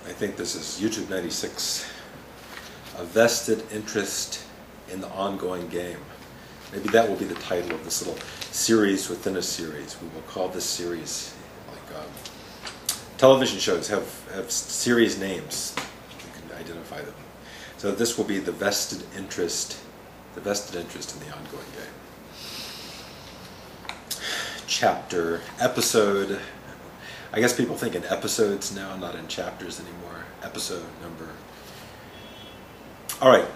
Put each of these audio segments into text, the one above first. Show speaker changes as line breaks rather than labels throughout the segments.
I think this is YouTube 96, a vested interest in the ongoing game. Maybe that will be the title of this little series within a series. We will call this series, like television shows have series names. You can identify them. So this will be the vested interest in the ongoing game. Chapter, episode, I guess people think in episodes now, not in chapters anymore. Episode number. All right.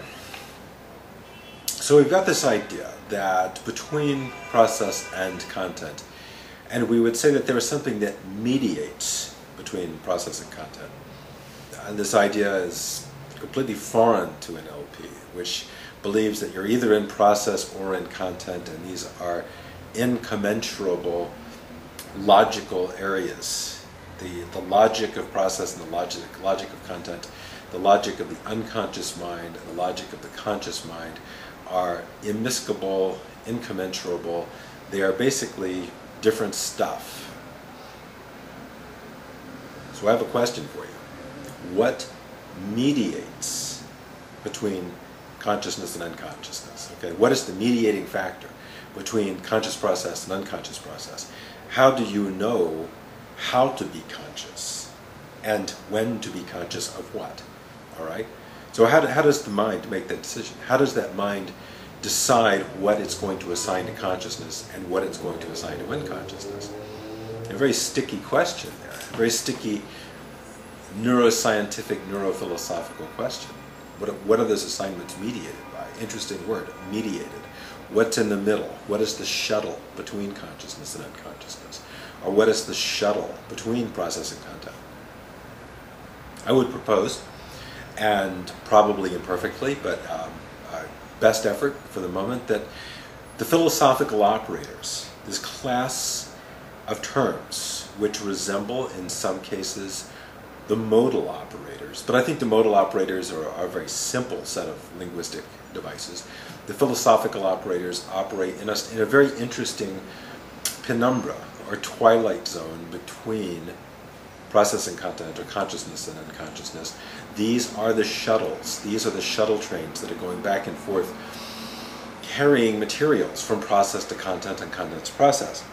So we've got this idea that between process and content, and we would say that there is something that mediates between process and content. And this idea is completely foreign to NLP, which believes that you're either in process or in content, and these are incommensurable logical areas. The logic of process and the logic of content, the logic of the unconscious mind and the logic of the conscious mind are immiscible, incommensurable. They are basically different stuff. So I have a question for you. What mediates between consciousness and unconsciousness? Okay, what is the mediating factor between conscious process and unconscious process? How do you know how to be conscious and when to be conscious of what? All right? So how does the mind make that decision? How does that mind decide what it's going to assign to consciousness and what it's going to assign to unconsciousness? A very sticky question there, a very sticky neuroscientific, neurophilosophical question. What are those assignments mediated by? Interesting word, mediated. What's in the middle? What is the shuttle between consciousness and unconsciousness? Or what is the shuttle between process and content? I would propose, and probably imperfectly, but best effort for the moment, that the philosophical operators, this class of terms which resemble in some cases the modal operators, but I think the modal operators are a very simple set of linguistic devices. The philosophical operators operate in a very interesting penumbra or twilight zone between process and content, or consciousness and unconsciousness. These are the shuttles. These are the shuttle trains that are going back and forth, carrying materials from process to content and content to process.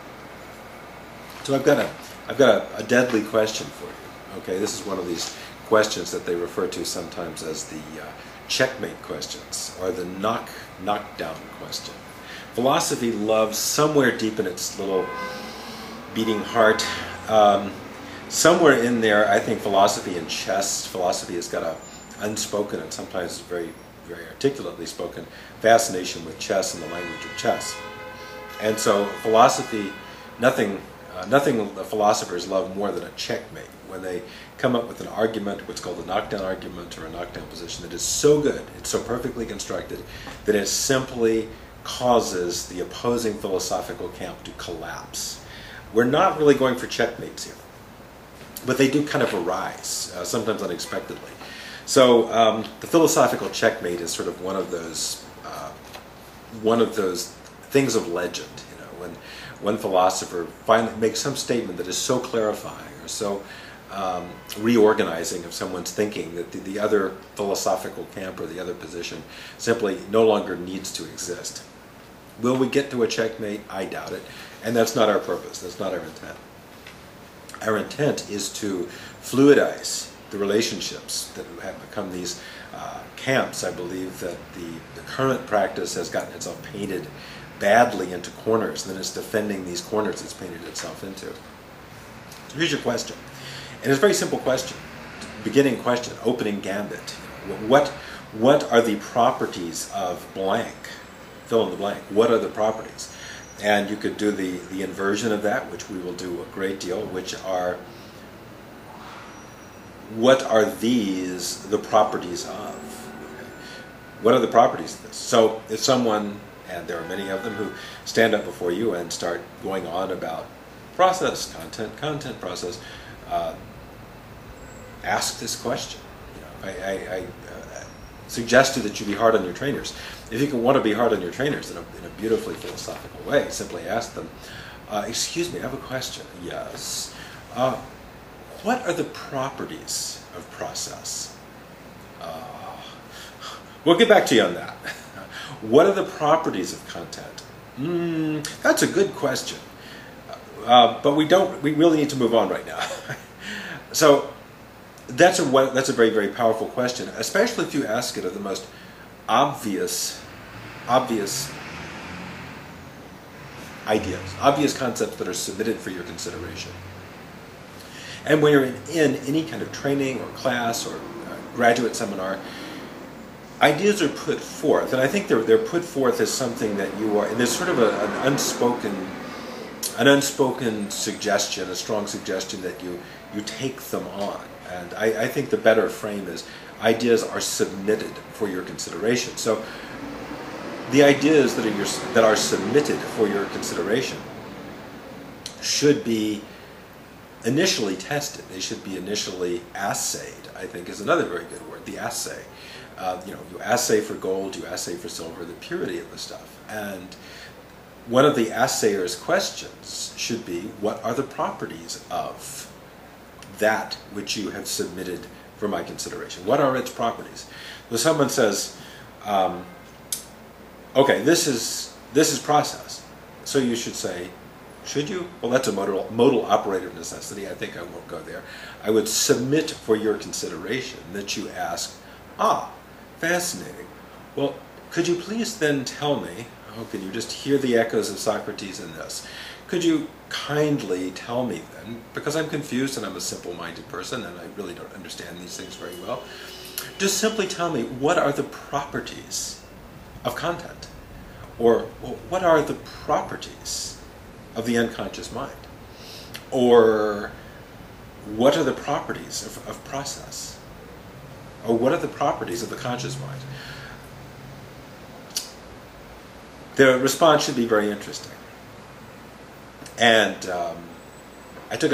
So I've got a deadly question for you. Okay, this is one of these questions that they refer to sometimes as the checkmate questions, or the knockdown question. Philosophy loves, somewhere deep in its little beating heart, somewhere in there, I think philosophy and chess, philosophy has got a unspoken and sometimes very, very articulately spoken fascination with chess and the language of chess. And so philosophy, nothing the philosophers love more than a checkmate. When they come up with an argument, what's called a knockdown argument or a knockdown position, that is so good, it's so perfectly constructed, that it simply causes the opposing philosophical camp to collapse. We're not really going for checkmates here, but they do kind of arise, sometimes unexpectedly. So the philosophical checkmate is sort of one of those things of legend. You know, when one philosopher finally makes some statement that is so clarifying or so reorganizing of someone's thinking that the other philosophical camp or the other position simply no longer needs to exist. Will we get to a checkmate? I doubt it. And that's not our purpose. That's not our intent. Our intent is to fluidize the relationships that have become these camps. I believe that the current practice has gotten itself painted badly into corners, and then it's defending these corners it's painted itself into. So here's your question. And it's a very simple question, beginning question, opening gambit. What are the properties of blank? Fill in the blank. What are the properties? And you could do the inversion of that, which we will do a great deal, which are, what are these the properties of? Okay. What are the properties of this? So if someone, and there are many of them, who stand up before you and start going on about process, content, process, ask this question. You know, I suggest to you that you be hard on your trainers. If you want to be hard on your trainers in a beautifully philosophical way, simply ask them, excuse me, I have a question. Yes. what are the properties of process? We'll get back to you on that. What are the properties of content? That's a good question. But we really need to move on right now. So that's a very, very powerful question, especially if you ask it of the most obvious ideas, obvious concepts that are submitted for your consideration. And when you're in any kind of training or class or graduate seminar, ideas are put forth, and I think they're put forth as something that you are, and there's sort of an unspoken suggestion, a strong suggestion that you take them on. And I think the better frame is ideas are submitted for your consideration. So the ideas that are submitted for your consideration should be initially tested. They should be initially assayed, I think is another very good word, the assay. You assay for gold, you assay for silver, the purity of the stuff. And one of the assayer's questions should be, what are the properties of that which you have submitted for my consideration? What are its properties? So someone says, okay, this is process. So you should say, should you? Well, that's a modal operator necessity. I think I won't go there. I would submit for your consideration that you ask, fascinating. Well, could you please then tell me, can you just hear the echoes of Socrates in this? Could you kindly tell me then, because I'm confused and I'm a simple-minded person and I really don't understand these things very well, just simply tell me, what are the properties of content? Or what are the properties of the unconscious mind? Or what are the properties of process? Or what are the properties of the conscious mind? The response should be very interesting. And I took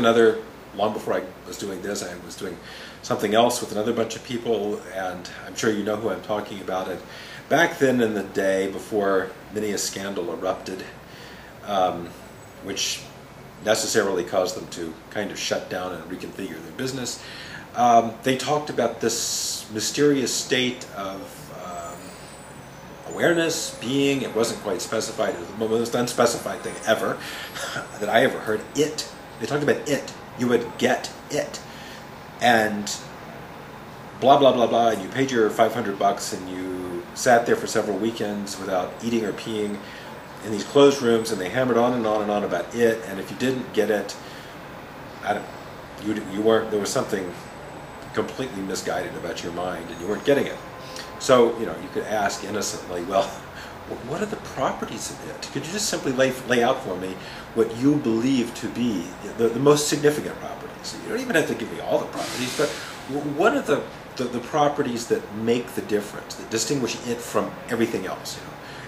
long before I was doing this, I was doing something else with another bunch of people, and I'm sure you know who I'm talking about. And back then in the day, before many a scandal erupted, which necessarily caused them to kind of shut down and reconfigure their business, they talked about this mysterious state of awareness, being. It wasn't quite specified. It was the most unspecified thing ever that I ever heard. It. They talked about it. You would get it. And blah, blah, blah, blah. And you paid your $500 and you sat there for several weekends without eating or peeing in these closed rooms, and they hammered on and on and on about it. And if you didn't get it, you weren't, there was something completely misguided about your mind and you weren't getting it. So, you could ask innocently, well, what are the properties of it? Could you just simply lay out for me what you believe to be the most significant properties? You don't even have to give me all the properties, but what are the properties that make the difference, that distinguish it from everything else?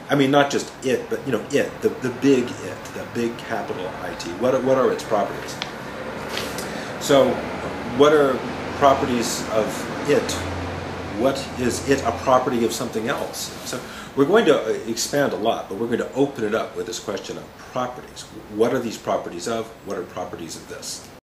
I mean, not just it, but it, the big it, the big capital IT. What are its properties? So, what are properties of it? What is it a property of something else? So we're going to expand a lot, but we're going to open it up with this question of properties. What are these properties of? What are properties of this?